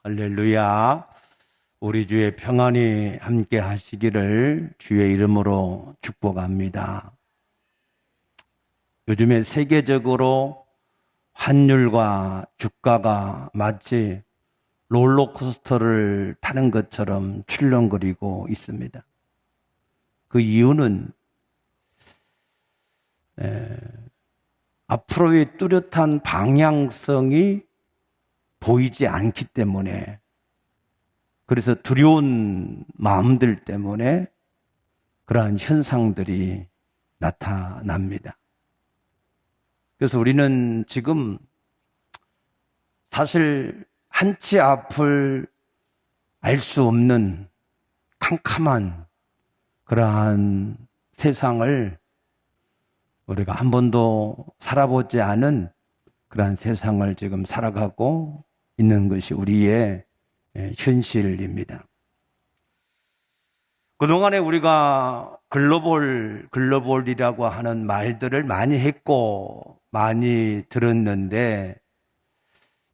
할렐루야. 우리 주의 평안이 함께 하시기를 주의 이름으로 축복합니다. 요즘에 세계적으로 환율과 주가가 마치 롤러코스터를 타는 것처럼 출렁거리고 있습니다. 그 이유는 앞으로의 뚜렷한 방향성이 보이지 않기 때문에, 그래서 두려운 마음들 때문에 그러한 현상들이 나타납니다. 그래서 우리는 지금 사실 한치 앞을 알 수 없는 캄캄한 그러한 세상을, 우리가 한 번도 살아보지 않은 그러한 세상을 지금 살아가고 있는 것이 우리의 현실입니다. 그동안에 우리가 글로벌이라고 하는 말들을 많이 했고 많이 들었는데,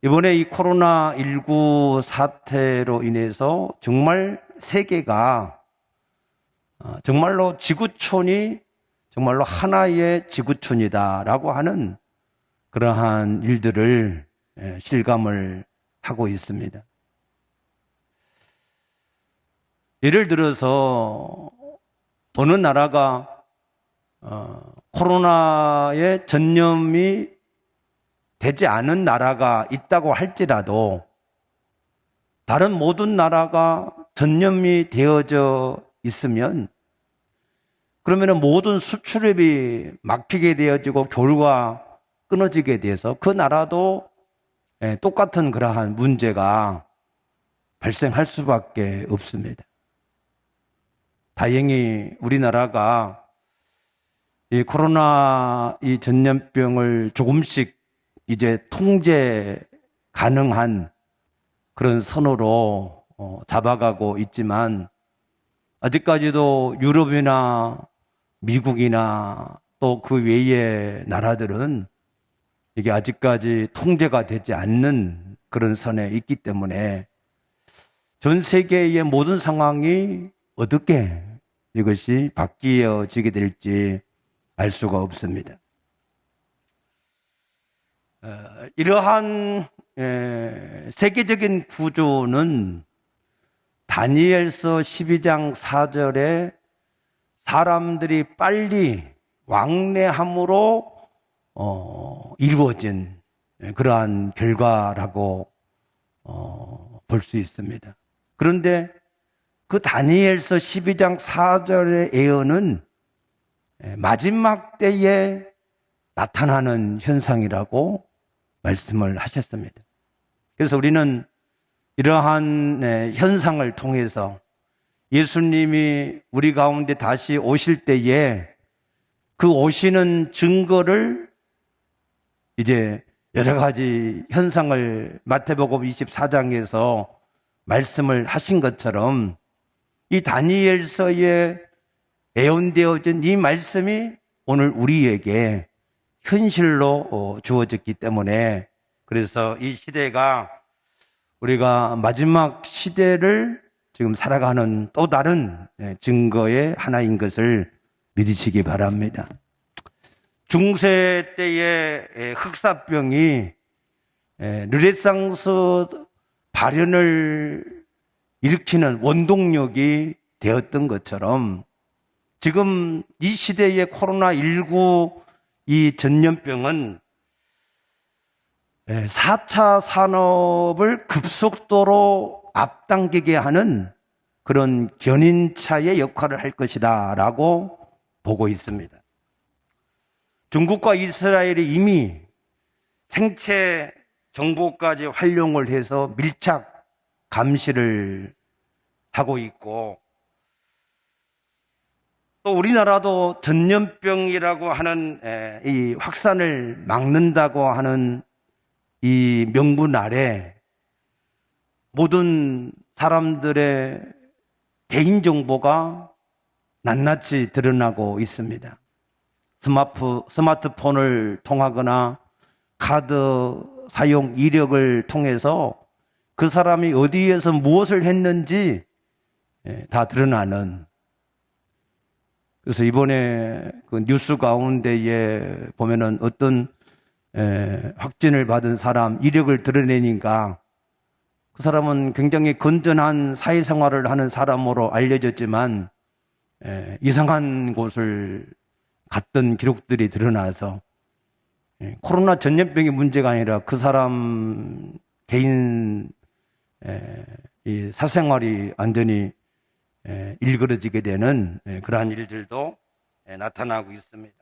이번에 이 코로나19 사태로 인해서 정말 세계가 정말로 지구촌이 정말로 하나의 지구촌이다라고 하는 그러한 일들을 실감을 하고 있습니다. 예를 들어서 어느 나라가 코로나에 전염이 되지 않은 나라가 있다고 할지라도 다른 모든 나라가 전염이 되어져 있으면, 그러면 모든 수출입이 막히게 되어지고 교류가 끊어지게 돼서 그 나라도 똑같은 그러한 문제가 발생할 수밖에 없습니다. 다행히 우리나라가 이 코로나 이 전염병을 조금씩 이제 통제 가능한 그런 선으로 잡아가고 있지만, 아직까지도 유럽이나 미국이나 또 그 외의 나라들은 이게 아직까지 통제가 되지 않는 그런 선에 있기 때문에 전 세계의 모든 상황이 어떻게 이것이 바뀌어지게 될지 알 수가 없습니다. 이러한 세계적인 구조는 다니엘서 12장 4절에 사람들이 빨리 왕래함으로 이루어진 그러한 결과라고 볼 수 있습니다. 그런데 그 다니엘서 12장 4절의 예언은 마지막 때에 나타나는 현상이라고 말씀을 하셨습니다. 그래서 우리는 이러한 현상을 통해서 예수님이 우리 가운데 다시 오실 때에 그 오시는 증거를 이제 여러 가지 현상을 마태복음 24장에서 말씀을 하신 것처럼 이 다니엘서에 예언되어진 이 말씀이 오늘 우리에게 현실로 주어졌기 때문에, 그래서 이 시대가 우리가 마지막 시대를 지금 살아가는 또 다른 증거의 하나인 것을 믿으시기 바랍니다. 중세 때의 흑사병이 르네상스 발현을 일으키는 원동력이 되었던 것처럼, 지금 이 시대의 코로나19 이 전염병은 4차 산업을 급속도로 앞당기게 하는 그런 견인차의 역할을 할 것이다 라고 보고 있습니다. 중국과 이스라엘이 이미 생체 정보까지 활용을 해서 밀착 감시를 하고 있고, 또 우리나라도 전염병이라고 하는 이 확산을 막는다고 하는 이 명분 아래 모든 사람들의 개인정보가 낱낱이 드러나고 있습니다. 스마트폰을 통하거나 카드 사용 이력을 통해서 그 사람이 어디에서 무엇을 했는지 다 드러나는. 그래서 이번에 그 뉴스 가운데에 보면은 어떤 확진을 받은 사람 이력을 드러내니까 그 사람은 굉장히 건전한 사회생활을 하는 사람으로 알려졌지만 이상한 곳을 갔던 기록들이 드러나서 코로나 전염병의 문제가 아니라 그 사람 개인 이 사생활이 완전히 일그러지게 되는 그러한 일들도 나타나고 있습니다.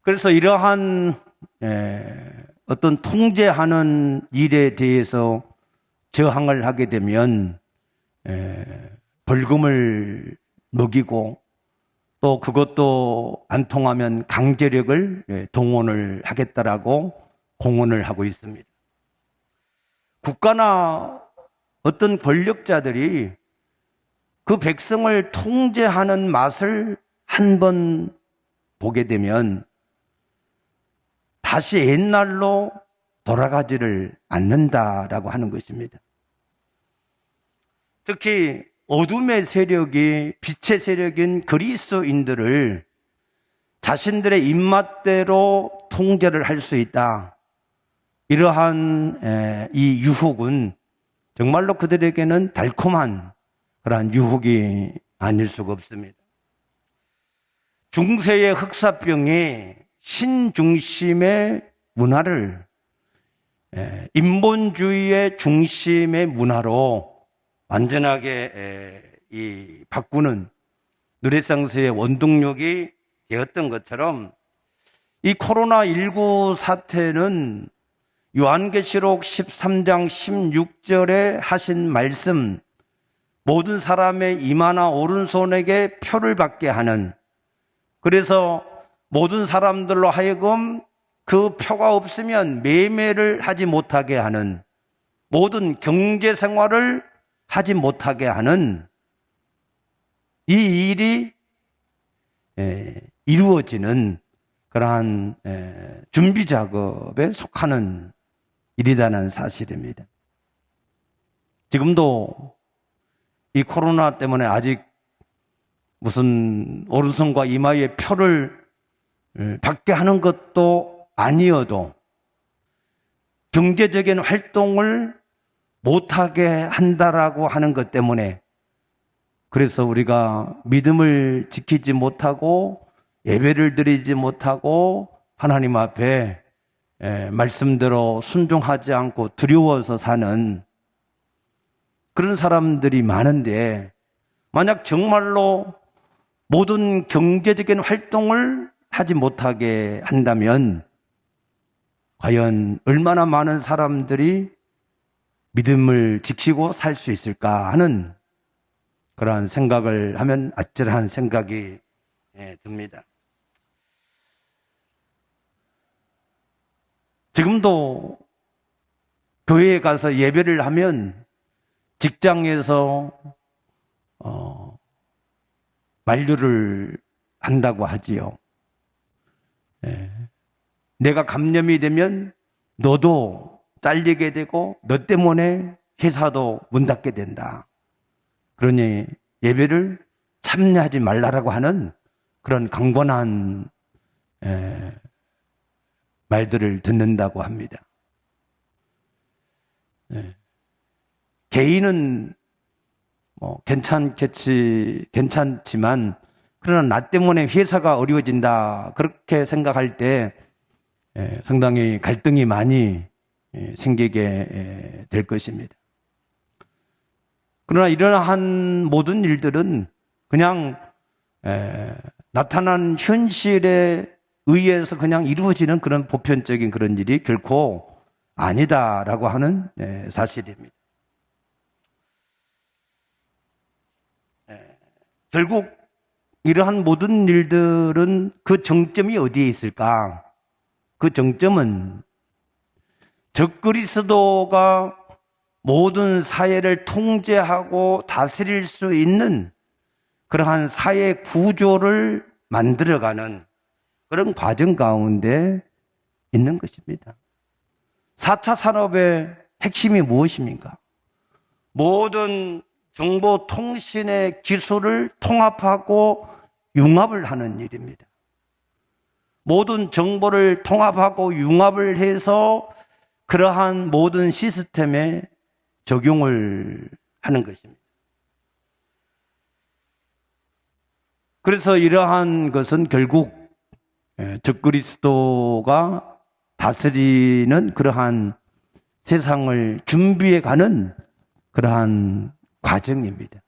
그래서 이러한 어떤 통제하는 일에 대해서 저항을 하게 되면 벌금을 먹이고 또 그것도 안 통하면 강제력을 동원을 하겠다라고 공언을 하고 있습니다. 국가나 어떤 권력자들이 그 백성을 통제하는 맛을 한 번 보게 되면 다시 옛날로 돌아가지를 않는다라고 하는 것입니다. 특히 어둠의 세력이 빛의 세력인 그리스도인들을 자신들의 입맛대로 통제를 할 수 있다. 이러한 이 유혹은 정말로 그들에게는 달콤한 그러한 유혹이 아닐 수가 없습니다. 중세의 흑사병이 신중심의 문화를 인본주의의 중심의 문화로 완전하게 바꾸는 누레상스의 원동력이 되었던 것처럼 이 코로나19 사태는 요한계시록 13장 16절에 하신 말씀, 모든 사람의 이마나 오른손에게 표를 받게 하는, 그래서 모든 사람들로 하여금 그 표가 없으면 매매를 하지 못하게 하는, 모든 경제 생활을 하지 못하게 하는 이 일이 이루어지는 그러한 준비 작업에 속하는 일이라는 사실입니다. 지금도 이 코로나 때문에 아직 무슨 오른손과 이마에 표를 받게 하는 것도 아니어도 경제적인 활동을 못하게 한다라고 하는 것 때문에, 그래서 우리가 믿음을 지키지 못하고 예배를 드리지 못하고 하나님 앞에 말씀대로 순종하지 않고 두려워서 사는 그런 사람들이 많은데, 만약 정말로 모든 경제적인 활동을 하지 못하게 한다면 과연 얼마나 많은 사람들이 믿음을 지키고 살 수 있을까 하는 그러한 생각을 하면 아찔한 생각이 듭니다. 지금도 교회에 가서 예배를 하면 직장에서 만류를 한다고 하지요. 내가 감염이 되면 너도 잘리게 되고 너 때문에 회사도 문 닫게 된다. 그러니 예배를 참여하지 말라라고 하는 그런 강권한 말들을 듣는다고 합니다. 개인은 괜찮지만 그러나 나 때문에 회사가 어려워진다, 그렇게 생각할 때 상당히 갈등이 많이 생기게 될 것입니다. 그러나 이러한 모든 일들은 그냥 나타난 현실에 의해서 그냥 이루어지는 그런 보편적인 그런 일이 결코 아니다라고 하는 사실입니다. 결국 이러한 모든 일들은 그 정점이 어디에 있을까? 그 정점은 적그리스도가 모든 사회를 통제하고 다스릴 수 있는 그러한 사회 구조를 만들어가는 그런 과정 가운데 있는 것입니다. 4차 산업의 핵심이 무엇입니까? 모든 정보통신의 기술을 통합하고 융합을 하는 일입니다. 모든 정보를 통합하고 융합을 해서 그러한 모든 시스템에 적용을 하는 것입니다. 그래서 이러한 것은 결국 적그리스도가 다스리는 그러한 세상을 준비해 가는 그러한 과정입니다.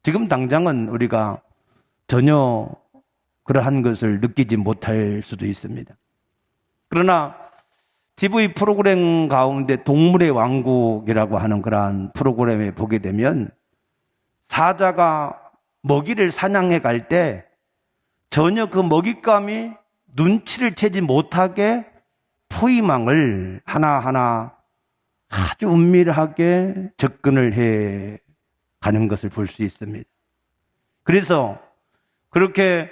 지금 당장은 우리가 전혀 그러한 것을 느끼지 못할 수도 있습니다. 그러나 TV 프로그램 가운데 동물의 왕국이라고 하는 그러한 프로그램에 보게 되면 사자가 먹이를 사냥해 갈 때 전혀 그 먹잇감이 눈치를 채지 못하게 포위망을 하나하나 아주 은밀하게 접근을 해 가는 것을 볼 수 있습니다. 그래서 그렇게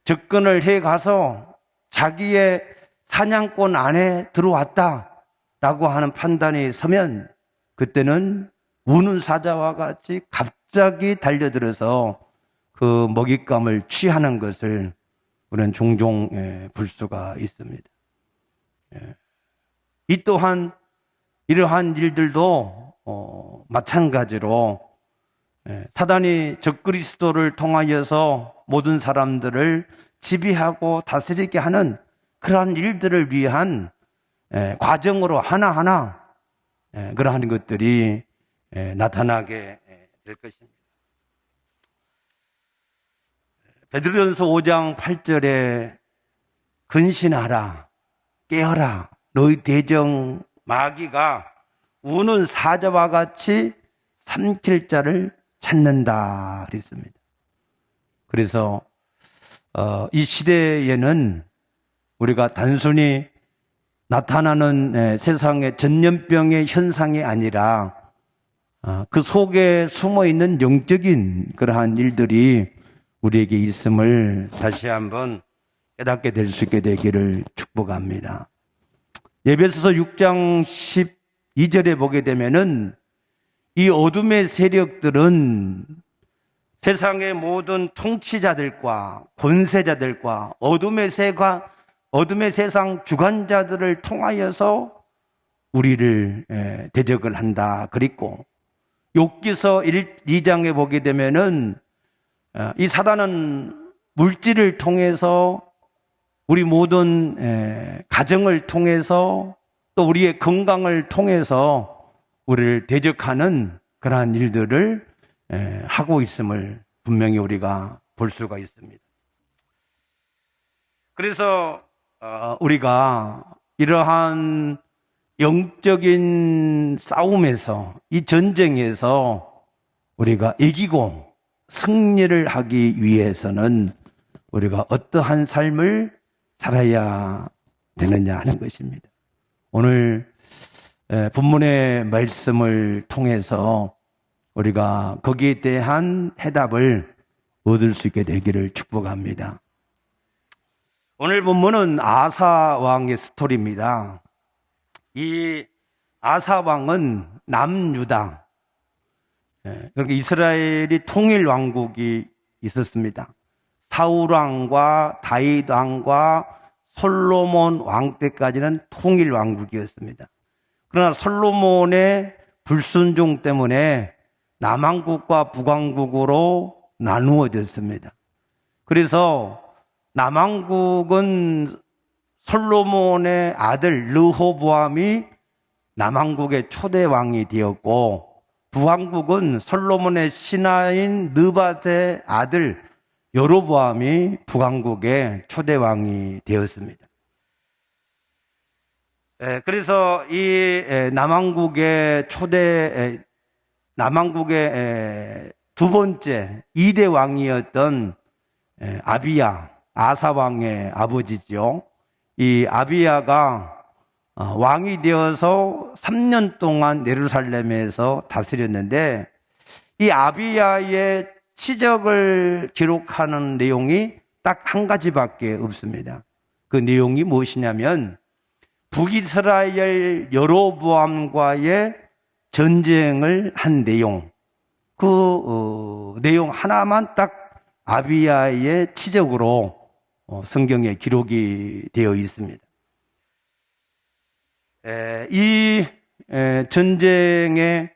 접근을 해 가서 자기의 사냥권 안에 들어왔다라고 하는 판단이 서면 그때는 우는 사자와 같이 갑자기 달려들어서 그 먹잇감을 취하는 것을 우리는 종종 볼 수가 있습니다. 이 또한 이러한 일들도 마찬가지로 사단이 적그리스도를 통하여서 모든 사람들을 지배하고 다스리게 하는 그러한 일들을 위한 과정으로 하나하나 그러한 것들이 나타나게 될 것입니다. 베드로전서 5장 8절에 근신하라, 깨어라, 너희 대적 마귀가 우는 사자와 같이 삼킬 자를 찾는다 그랬습니다. 그래서 이 시대에는 우리가 단순히 나타나는 세상의 전염병의 현상이 아니라 그 속에 숨어있는 영적인 그러한 일들이 우리에게 있음을 다시 한번 깨닫게 될 수 있게 되기를 축복합니다. 에베소서 6장 12절에 보게 되면은 이 어둠의 세력들은 세상의 모든 통치자들과 권세자들과 어둠의 세상 주관자들을 통하여서 우리를 대적을 한다 그랬고, 욥기서 2장에 보게 되면은 이 사단은 물질을 통해서 우리 모든 가정을 통해서 또 우리의 건강을 통해서 우리를 대적하는 그러한 일들을 하고 있음을 분명히 우리가 볼 수가 있습니다. 그래서 우리가 이러한 영적인 싸움에서, 이 전쟁에서 우리가 이기고 승리를 하기 위해서는 우리가 어떠한 삶을 살아야 되느냐 하는 것입니다. 오늘 본문의 말씀을 통해서 우리가 거기에 대한 해답을 얻을 수 있게 되기를 축복합니다. 오늘 본문은 아사 왕의 스토리입니다. 이 아사 왕은 남유다, 그러니까 이스라엘이 통일 왕국이 있었습니다. 사울 왕과 다윗 왕과 솔로몬 왕 때까지는 통일 왕국이었습니다. 그러나 솔로몬의 불순종 때문에 남왕국과 북왕국으로 나누어졌습니다. 그래서 남왕국은 솔로몬의 아들 르호보암이 남왕국의 초대 왕이 되었고, 북왕국은 솔로몬의 신하인 느밧의 아들 여로보암이 북왕국의 초대 왕이 되었습니다. 그래서 이 남왕국의 두 번째 2대 왕이었던 아비야, 아사 왕의 아버지죠. 이 아비야가 왕이 되어서 3년 동안 예루살렘에서 다스렸는데, 이 아비야의 치적을 기록하는 내용이 딱 한 가지밖에 없습니다. 그 내용이 무엇이냐면, 북이스라엘 여로보암과의 전쟁을 한 내용, 내용 하나만 딱 아비야의 치적으로 성경에 기록이 되어 있습니다. 이 전쟁의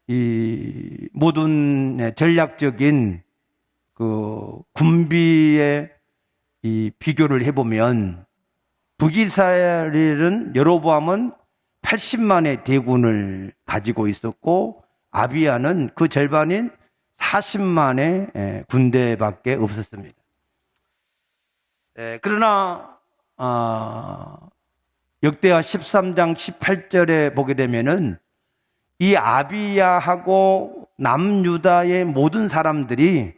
이 모든 전략적인 그 군비의 이 비교를 해보면 북이스라엘은 여로보암은 80만의 대군을 가지고 있었고 아비야는 그 절반인 40만의 군대밖에 없었습니다. 그러나 역대하 13장 18절에 보게 되면은 이 아비야하고 남유다의 모든 사람들이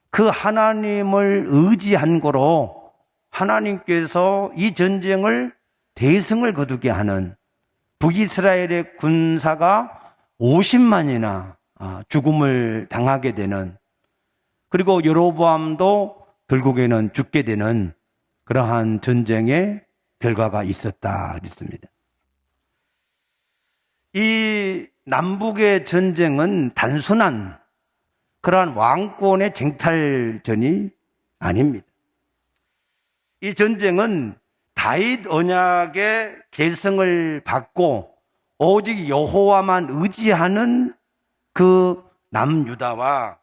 그 하나님을 의지한 거로 하나님께서 이 전쟁을 대승을 거두게 하는 북이스라엘의 군사가 50만이나 죽음을 당하게 되는, 그리고 여로보암도 결국에는 죽게 되는 그러한 전쟁의 결과가 있었다 그랬습니다. 이 남북의 전쟁은 단순한 그러한 왕권의 쟁탈전이 아닙니다. 이 전쟁은 다윗 언약의 계승을 받고 오직 여호와만 의지하는 그 남유다와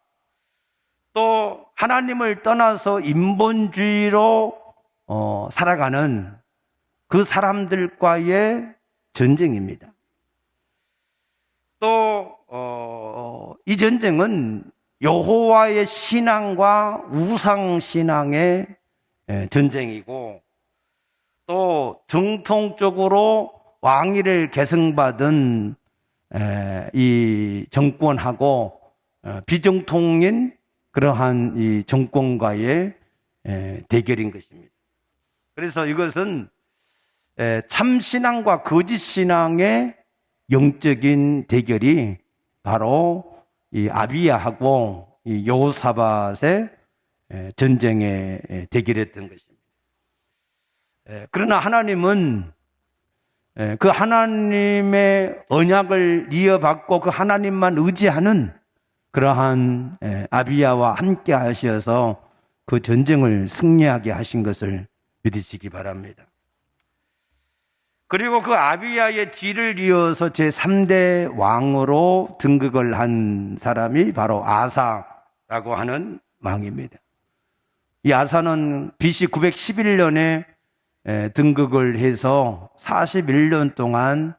또 하나님을 떠나서 인본주의로 살아가는 그 사람들과의 전쟁입니다. 또 이 전쟁은 여호와의 신앙과 우상 신앙의 전쟁이고, 또 정통적으로 왕위를 계승받은 이 정권하고 비정통인 그러한 이 정권과의 대결인 것입니다. 그래서 이것은 참신앙과 거짓신앙의 영적인 대결이 바로 이 아비야하고 이 여호사밧의 전쟁에 대결했던 것입니다. 그러나 하나님은 그 하나님의 언약을 이어받고 그 하나님만 의지하는 그러한 아비야와 함께 하셔서 그 전쟁을 승리하게 하신 것을 믿으시기 바랍니다. 그리고 그 아비야의 뒤를 이어서 제3대 왕으로 등극을 한 사람이 바로 아사라고 하는 왕입니다. 이 아사는 BC 911년에 등극을 해서 41년 동안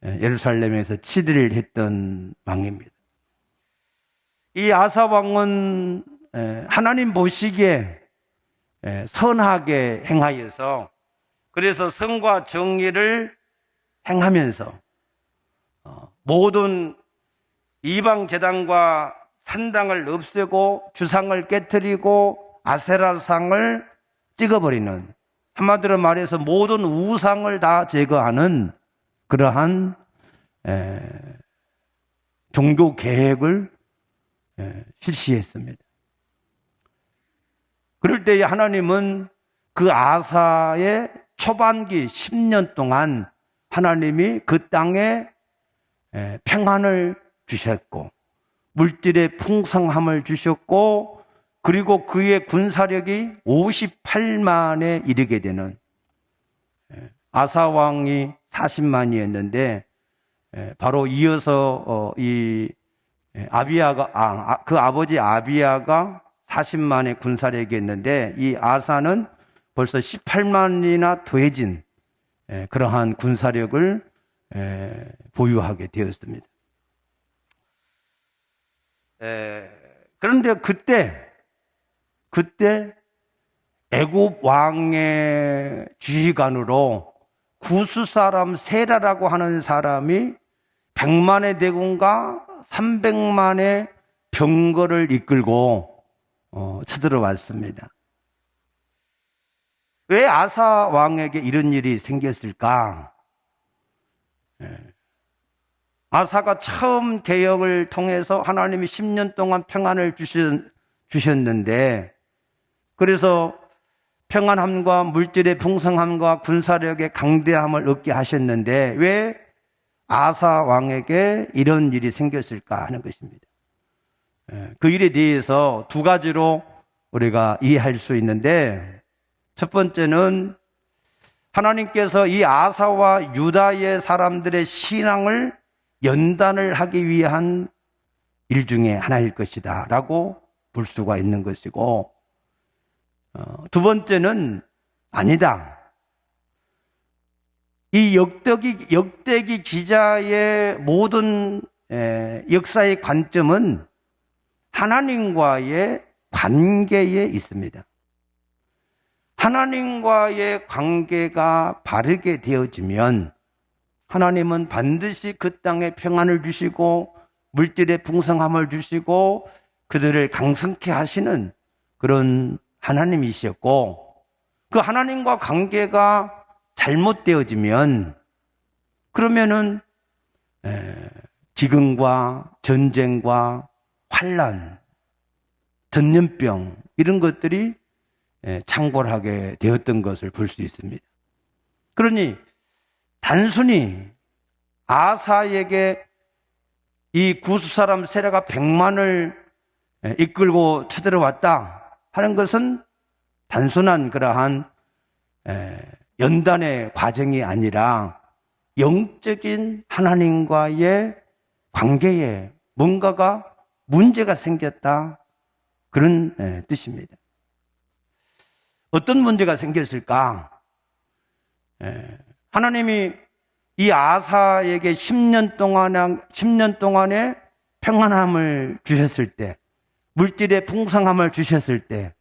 예루살렘에서 치리를 했던 왕입니다. 이 아사 왕은 하나님 보시기에 선하게 행하여서, 그래서 성과 정의를 행하면서 모든 이방 제단과 산당을 없애고 주상을 깨뜨리고 아세라상을 찍어버리는, 한마디로 말해서 모든 우상을 다 제거하는 그러한 종교 계획을 실시했습니다. 그럴 때 하나님은 그 아사의 초반기 10년 동안 하나님이 그 땅에 평안을 주셨고 물질의 풍성함을 주셨고, 그리고 그의 군사력이 58만에 이르게 되는, 아사 왕이 40만이었는데 바로 이어서 이 아비야가 그 아버지 아비야가 40만의 군사력이 있는데 이 아사는 벌써 18만이나 더해진 그러한 군사력을 보유하게 되었습니다. 그런데 그때 애굽 왕의 지휘관으로 구스 사람 세라라고 하는 사람이 100만의 대군과 300만의 병거를 이끌고 쳐들어왔습니다. 왜 아사 왕에게 이런 일이 생겼을까? 아사가 처음 개혁을 통해서 하나님이 10년 동안 평안을 주셨는데, 그래서 평안함과 물질의 풍성함과 군사력의 강대함을 얻게 하셨는데 왜 아사 왕에게 이런 일이 생겼을까 하는 것입니다. 그 일에 대해서 두 가지로 우리가 이해할 수 있는데, 첫 번째는 하나님께서 이 아사와 유다의 사람들의 신앙을 연단을 하기 위한 일 중에 하나일 것이다 라고 볼 수가 있는 것이고, 두 번째는 아니다. 이 역대기 기자의 모든 역사의 관점은 하나님과의 관계에 있습니다. 하나님과의 관계가 바르게 되어지면 하나님은 반드시 그 땅에 평안을 주시고 물질의 풍성함을 주시고 그들을 강성케 하시는 그런 하나님이셨고, 그 하나님과 관계가 잘못되어지면 그러면은 기근과 전쟁과 환난, 전염병 이런 것들이 창궐하게 되었던 것을 볼 수 있습니다. 그러니 단순히 아사에게 이 구스 사람 세라가 100만을 이끌고 쳐들어왔다 하는 것은 단순한 그러한 연단의 과정이 아니라 영적인 하나님과의 관계에 뭔가가 문제가 생겼다, 그런 뜻입니다. 어떤 문제가 생겼을까? 하나님이 이 아사에게 10년 동안의 평안함을 주셨을 때, 물질의 풍성함을 주셨을 때,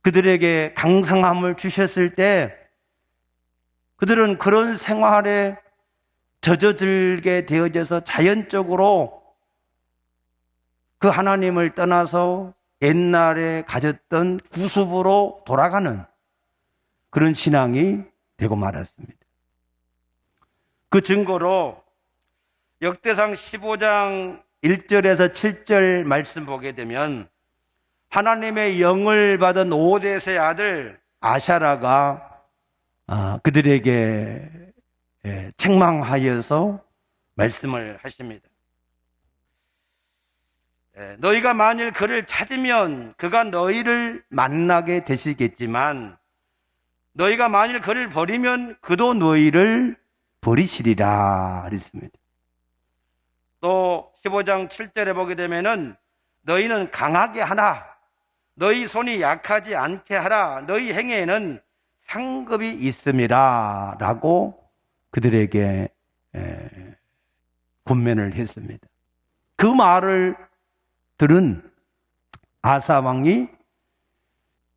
그들에게 강성함을 주셨을 때, 그들은 그런 생활에 젖어들게 되어져서 자연적으로 그 하나님을 떠나서 옛날에 가졌던 구습으로 돌아가는 그런 신앙이 되고 말았습니다. 그 증거로 역대상 15장 1절에서 7절 말씀 보게 되면 하나님의 영을 받은 5대의 아들 아샤라가 그들에게 책망하여서 말씀을 하십니다. 너희가 만일 그를 찾으면 그가 너희를 만나게 되시겠지만 너희가 만일 그를 버리면 그도 너희를 버리시리라 그랬습니다. 또 15장 7절에 보게 되면은 너희는 강하게 하나 너희 손이 약하지 않게 하라 너희 행위에는 상급이 있음이라 라고 그들에게 권면을 했습니다. 그 말을 들은 아사 왕이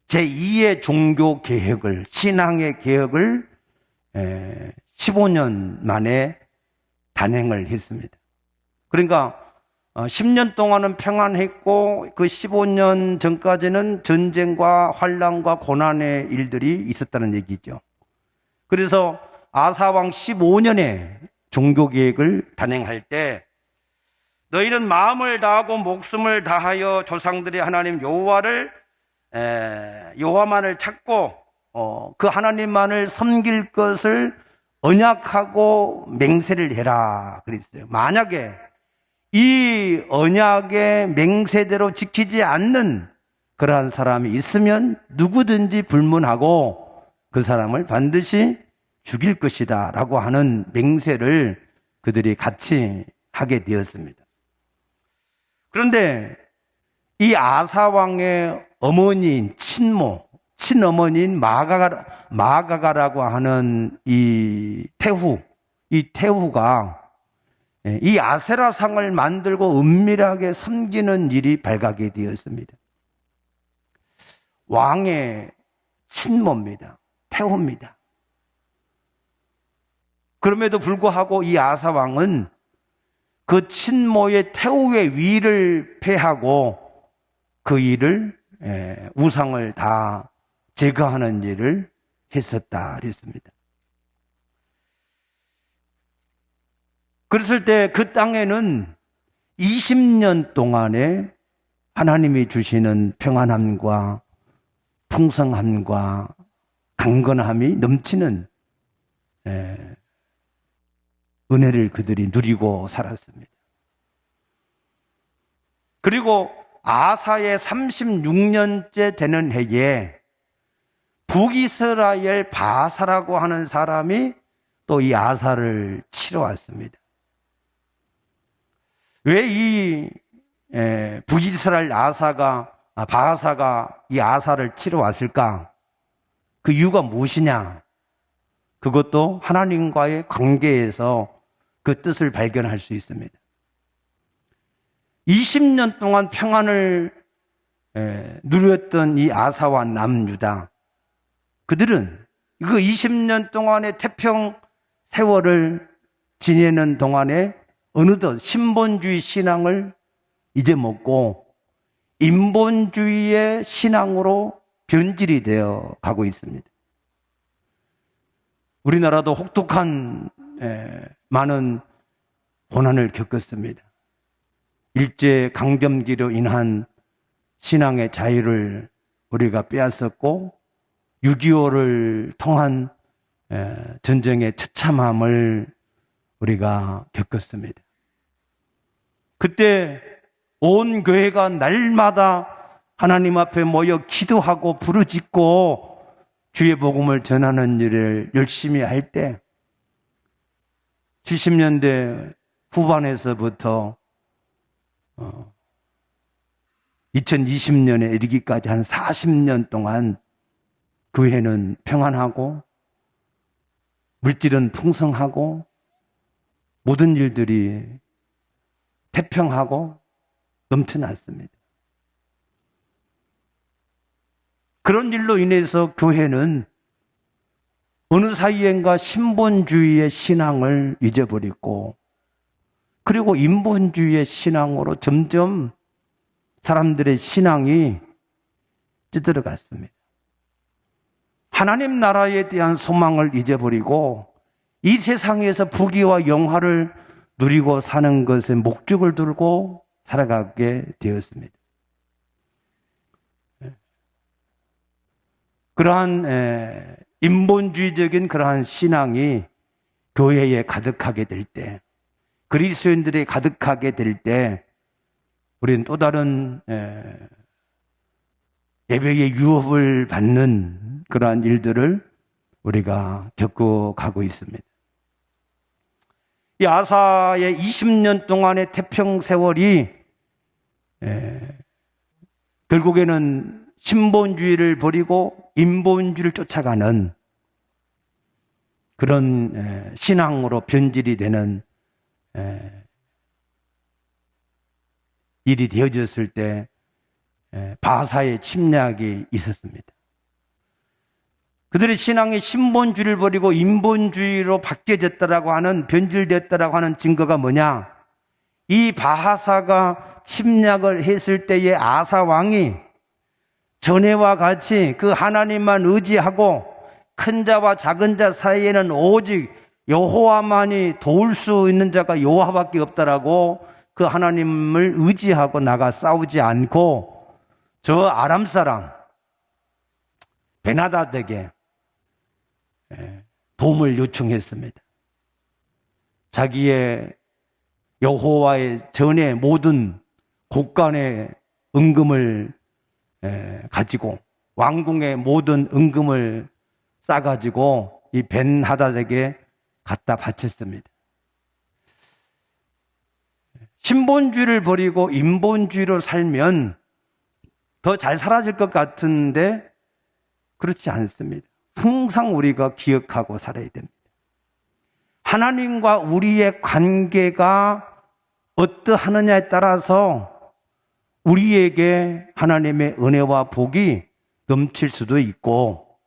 제2의 종교 개혁을, 신앙의 개혁을 15년 만에 단행을 했습니다. 그러니까 10년 동안은 평안했고 그 15년 전까지는 전쟁과 환난과 고난의 일들이 있었다는 얘기죠. 그래서 아사왕 15년에 종교개혁을 단행할 때 너희는 마음을 다하고 목숨을 다하여 조상들의 하나님 여호와만을 찾고 그 하나님만을 섬길 것을 언약하고 맹세를 해라 그랬어요. 만약에 이 언약의 맹세대로 지키지 않는 그러한 사람이 있으면 누구든지 불문하고 그 사람을 반드시 죽일 것이다 라고 하는 맹세를 그들이 같이 하게 되었습니다. 그런데 이 아사왕의 어머니인 친어머니인 마가가라고 하는 이 태후가 이 아세라상을 만들고 은밀하게 섬기는 일이 발각이 되었습니다. 왕의 친모입니다. 태후입니다. 그럼에도 불구하고 이 아사왕은 그 친모의 태후의 위를 폐하고 그 일을 우상을 다 제거하는 일을 했었다 그랬습니다. 그랬을 때 그 땅에는 20년 동안에 하나님이 주시는 평안함과 풍성함과 강건함이 넘치는 은혜를 그들이 누리고 살았습니다. 그리고 아사의 36년째 되는 해에 북이스라엘 바사라고 하는 사람이 또 이 아사를 치러 왔습니다. 왜 이 북이스라엘 바사가 이 아사를 치러 왔을까? 그 이유가 무엇이냐? 그것도 하나님과의 관계에서 그 뜻을 발견할 수 있습니다. 20년 동안 평안을 누렸던 이 아사와 남유다, 그들은 그 20년 동안의 태평 세월을 지내는 동안에 어느덧 신본주의 신앙을 잊어먹고 인본주의의 신앙으로 변질이 되어 가고 있습니다. 우리나라도 혹독한 많은 고난을 겪었습니다. 일제강점기로 인한 신앙의 자유를 우리가 빼앗았고 6.25를 통한 전쟁의 처참함을 우리가 겪었습니다. 그때 온 교회가 날마다 하나님 앞에 모여 기도하고 부르짖고 주의 복음을 전하는 일을 열심히 할 때 70년대 후반에서부터 2020년에 이르기까지 한 40년 동안 교회는 평안하고 물질은 풍성하고 모든 일들이 태평하고 넘쳐났습니다. 그런 일로 인해서 교회는 어느 사이엔가 신본주의의 신앙을 잊어버리고 그리고 인본주의의 신앙으로 점점 사람들의 신앙이 찌들어갔습니다. 하나님 나라에 대한 소망을 잊어버리고 이 세상에서 부귀와 영화를 누리고 사는 것에 목적을 두고 살아가게 되었습니다. 그러한 인본주의적인 그러한 신앙이 교회에 가득하게 될 때, 그리스도인들이 가득하게 될 때 우리는 또 다른 예배의 유업을 받는 그러한 일들을 우리가 겪어가고 있습니다. 이 아사의 20년 동안의 태평 세월이 결국에는 신본주의를 버리고 인본주의를 쫓아가는 그런 신앙으로 변질이 되는 일이 되어졌을 때 바사의 침략이 있었습니다. 그들의 신앙이 신본주의를 버리고 인본주의로 바뀌어졌다라고 하는, 변질됐다라고 하는 증거가 뭐냐? 이 바하사가 침략을 했을 때의 아사 왕이 전에와 같이 그 하나님만 의지하고 큰 자와 작은 자 사이에는 오직 여호와만이 도울 수 있는 자가 여호와밖에 없다라고 그 하나님을 의지하고 나가 싸우지 않고 저 아람 사람 베나다드에게 도움을 요청했습니다. 자기의 여호와의 전의 모든 곳간의 은금을 가지고 왕궁의 모든 은금을 싸가지고 이 벤하닷에게 갖다 바쳤습니다. 신본주의를 버리고 인본주의로 살면 더 잘 살아질 것 같은데 그렇지 않습니다. 항상 우리가 기억하고 살아야 됩니다. 하나님과 우리의 관계가 어떠하느냐에 따라서 우리에게 하나님의 은혜와 복이 넘칠 수도 있고,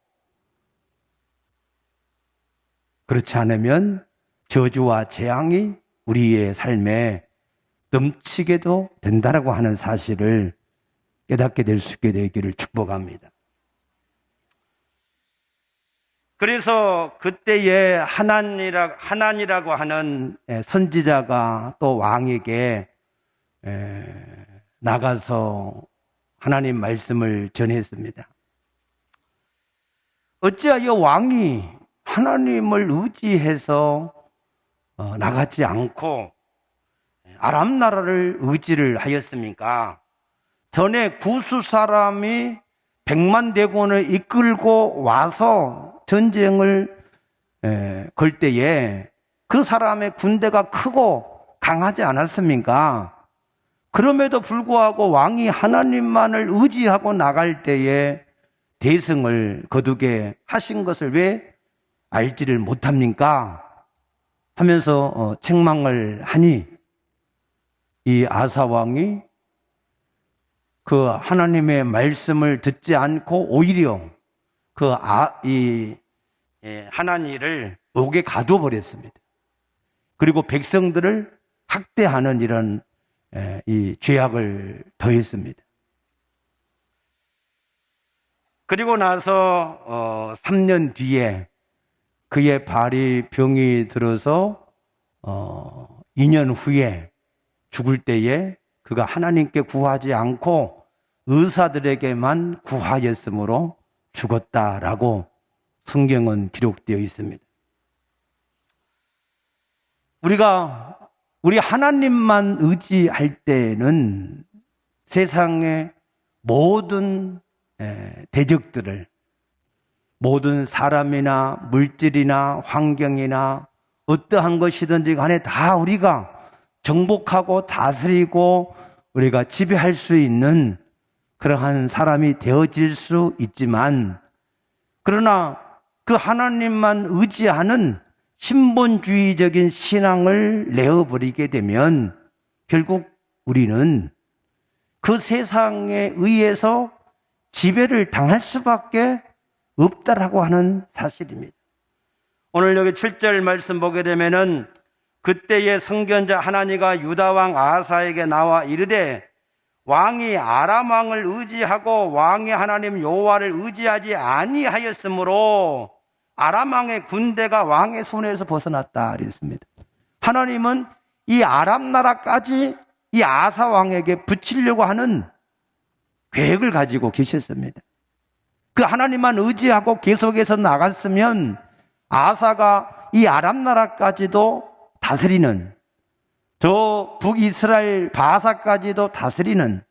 그렇지 않으면 저주와 재앙이 우리의 삶에 넘치게도 된다라고 하는 사실을 깨닫게 될 수 있게 되기를 축복합니다. 그래서 그때에 하난이라고 하는 선지자가 또 왕에게 나가서 하나님 말씀을 전했습니다. 어찌하여 왕이 하나님을 의지해서 나가지 않고 아람 나라를 의지를 하였습니까? 전에 구스 사람이 100만 대군을 이끌고 와서 전쟁을 걸 때에 그 사람의 군대가 크고 강하지 않았습니까? 그럼에도 불구하고 왕이 하나님만을 의지하고 나갈 때에 대승을 거두게 하신 것을 왜 알지를 못합니까? 하면서 책망을 하니 이 아사 왕이 그 하나님의 말씀을 듣지 않고 오히려 하나니를 옥에 가둬 버렸습니다. 그리고 백성들을 학대하는 이런 이 죄악을 더했습니다. 그리고 나서 3년 뒤에 그의 발이 병이 들어서 2년 후에 죽을 때에 그가 하나님께 구하지 않고 의사들에게만 구하였으므로 죽었다라고 성경은 기록되어 있습니다. 우리 하나님만 의지할 때는 세상의 모든 대적들을, 모든 사람이나 물질이나 환경이나 어떠한 것이든지 간에 다 우리가 정복하고 다스리고 우리가 지배할 수 있는 그러한 사람이 되어질 수 있지만, 그러나 그 하나님만 의지하는 신본주의적인 신앙을 내어버리게 되면 결국 우리는 그 세상에 의해서 지배를 당할 수밖에 없다라고 하는 사실입니다. 오늘 여기 7절 말씀 보게 되면은 그때의 선견자 하나니가 유다 왕 아사에게 나와 이르되 왕이 아람 왕을 의지하고 왕의 하나님 여호와를 의지하지 아니하였으므로 아람 왕의 군대가 왕의 손에서 벗어났다 그랬습니다. 하나님은 이 아람 나라까지 이 아사 왕에게 붙이려고 하는 계획을 가지고 계셨습니다. 그 하나님만 의지하고 계속해서 나갔으면 아사가 이 아람 나라까지도 다스리는, 저 북이스라엘 바사까지도 다스리는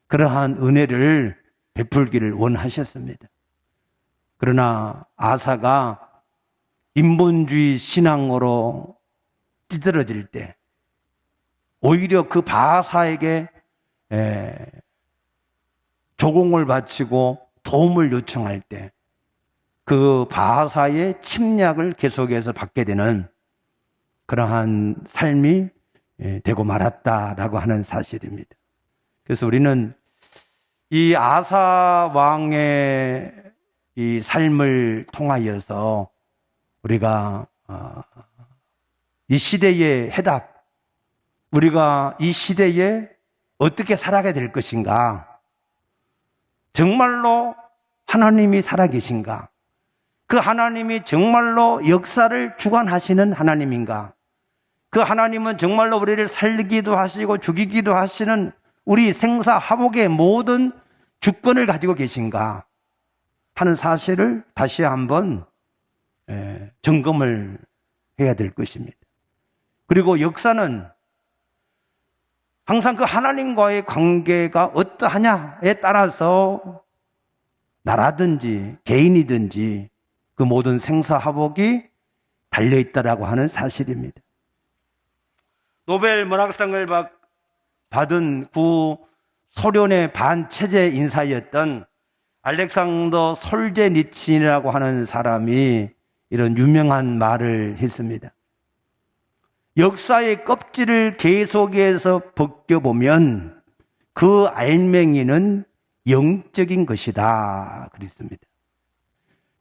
그러한 은혜를 베풀기를 원하셨습니다. 그러나 아사가 인본주의 신앙으로 찌들어질 때 오히려 그 바사에게 조공을 바치고 도움을 요청할 때 그 바하사의 침략을 계속해서 받게 되는 그러한 삶이 되고 말았다라고 하는 사실입니다. 그래서 우리는 이 아사 왕의 이 삶을 통하여서 우리가 이 시대의 해답, 우리가 이 시대에 어떻게 살아가야 될 것인가, 정말로 하나님이 살아계신가, 그 하나님이 정말로 역사를 주관하시는 하나님인가, 그 하나님은 정말로 우리를 살리기도 하시고 죽이기도 하시는 우리 생사화복의 모든 주권을 가지고 계신가 하는 사실을 다시 한번 점검을 해야 될 것입니다. 그리고 역사는 항상 그 하나님과의 관계가 어떠하냐에 따라서 나라든지 개인이든지 그 모든 생사화복이 달려있다라고 하는 사실입니다. 노벨 문학상을 받은 구 소련의 반체제 인사였던 알렉산더 솔제니친이라고 하는 사람이 이런 유명한 말을 했습니다. 역사의 껍질을 계속해서 벗겨보면 그 알맹이는 영적인 것이다 그랬습니다.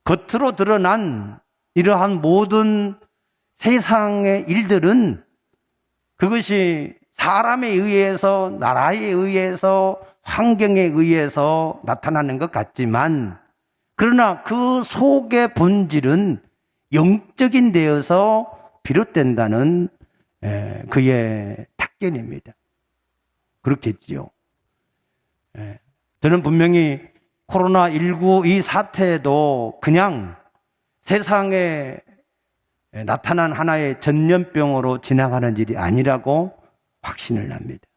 겉으로 드러난 이러한 모든 세상의 일들은 그것이 사람에 의해서, 나라에 의해서, 환경에 의해서 나타나는 것 같지만, 그러나 그 속의 본질은 영적인 데여서 비롯된다는 그의 탁견입니다. 그렇겠지요. 저는 분명히 코로나19 이 사태도 그냥 세상에 나타난 하나의 전염병으로 지나가는 일이 아니라고 확신을 합니다.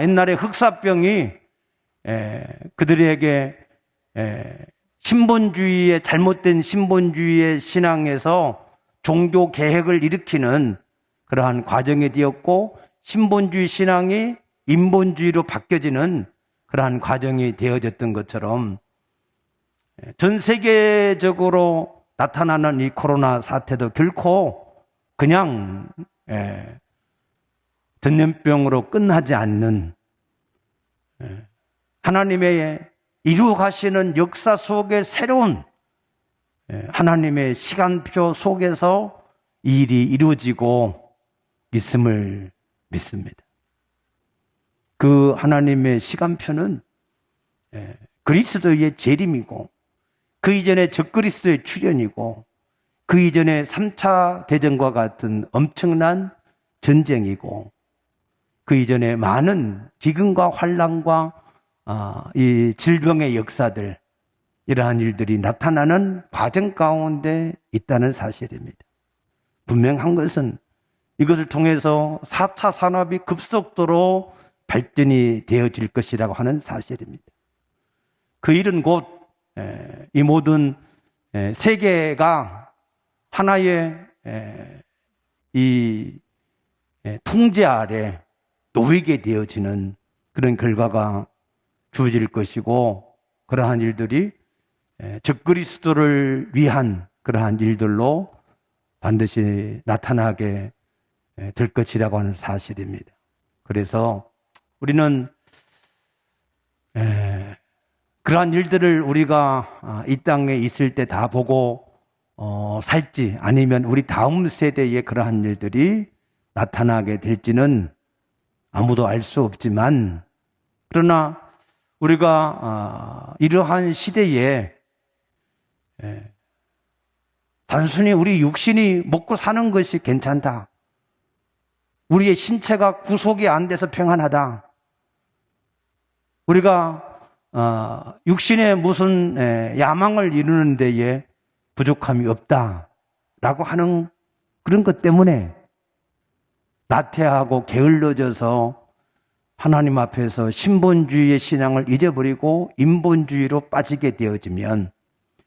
옛날에 흑사병이 그들에게 잘못된 신본주의의 신앙에서 종교 개혁을 일으키는 그러한 과정이 되었고, 신본주의 신앙이 인본주의로 바뀌어지는 그러한 과정이 되어졌던 것처럼 전 세계적으로 나타나는 이 코로나 사태도 결코 그냥 전염병으로 끝나지 않는 하나님의 이루어가시는 역사 속에 새로운 하나님의 시간표 속에서 이 일이 이루어지고 있음을 믿습니다. 그 하나님의 시간표는 그리스도의 재림이고, 그 이전에 적그리스도의 출현이고, 그 이전에 3차 대전과 같은 엄청난 전쟁이고, 그 이전에 많은 기근과 환난과 이 질병의 역사들, 이러한 일들이 나타나는 과정 가운데 있다는 사실입니다. 분명한 것은 이것을 통해서 4차 산업이 급속도로 발전이 되어질 것이라고 하는 사실입니다. 그 일은 곧 이 모든 세계가 하나의 이 통제 아래 놓이게 되어지는 그런 결과가 주어질 것이고, 그러한 일들이 적그리스도를 위한 그러한 일들로 반드시 나타나게 될 것이라고 하는 사실입니다. 그래서 우리는 그러한 일들을 우리가 이 땅에 있을 때 다 보고 살지, 아니면 우리 다음 세대에 그러한 일들이 나타나게 될지는 아무도 알 수 없지만, 그러나 우리가 이러한 시대에 단순히 우리 육신이 먹고 사는 것이 괜찮다, 우리의 신체가 구속이 안 돼서 평안하다, 우리가 육신의 무슨 야망을 이루는 데에 부족함이 없다라고 하는 그런 것 때문에 나태하고 게을러져서 하나님 앞에서 신본주의의 신앙을 잊어버리고 인본주의로 빠지게 되어지면,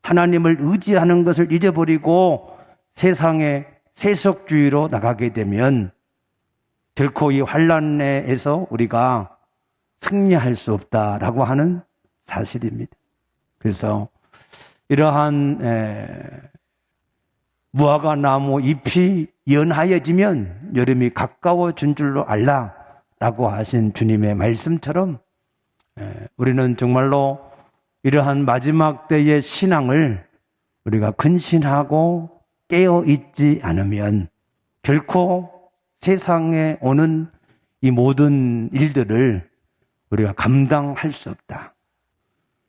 하나님을 의지하는 것을 잊어버리고 세상의 세속주의로 나가게 되면 결코 이 환난에서 우리가 승리할 수 없다라고 하는 사실입니다. 그래서 이러한 무화과 나무 잎이 연하여지면 여름이 가까워진 줄로 알라라고 하신 주님의 말씀처럼 우리는 정말로 이러한 마지막 때의 신앙을 우리가 근신하고 깨어있지 않으면 결코 세상에 오는 이 모든 일들을 우리가 감당할 수 없다.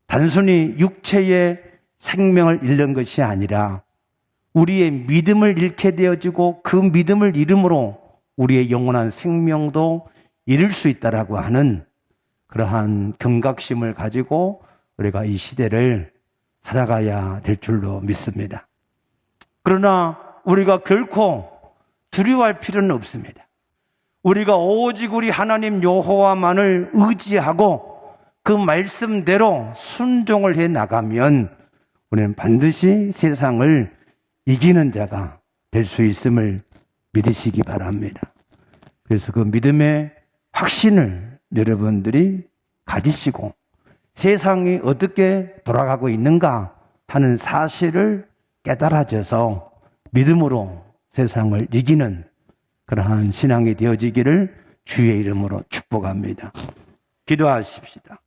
단순히 육체의 생명을 잃는 것이 아니라 우리의 믿음을 잃게 되어지고, 그 믿음을 잃음으로 우리의 영원한 생명도 잃을 수 있다라고 하는 그러한 경각심을 가지고 우리가 이 시대를 살아가야 될 줄로 믿습니다. 그러나 우리가 결코 두려워할 필요는 없습니다. 우리가 오직 우리 하나님 여호와만을 의지하고 그 말씀대로 순종을 해 나가면 우리는 반드시 세상을 이기는 자가 될 수 있음을 믿으시기 바랍니다. 그래서 그 믿음의 확신을 여러분들이 가지시고 세상이 어떻게 돌아가고 있는가 하는 사실을 깨달아져서 믿음으로 세상을 이기는 그러한 신앙이 되어지기를 주의 이름으로 축복합니다. 기도하십시다.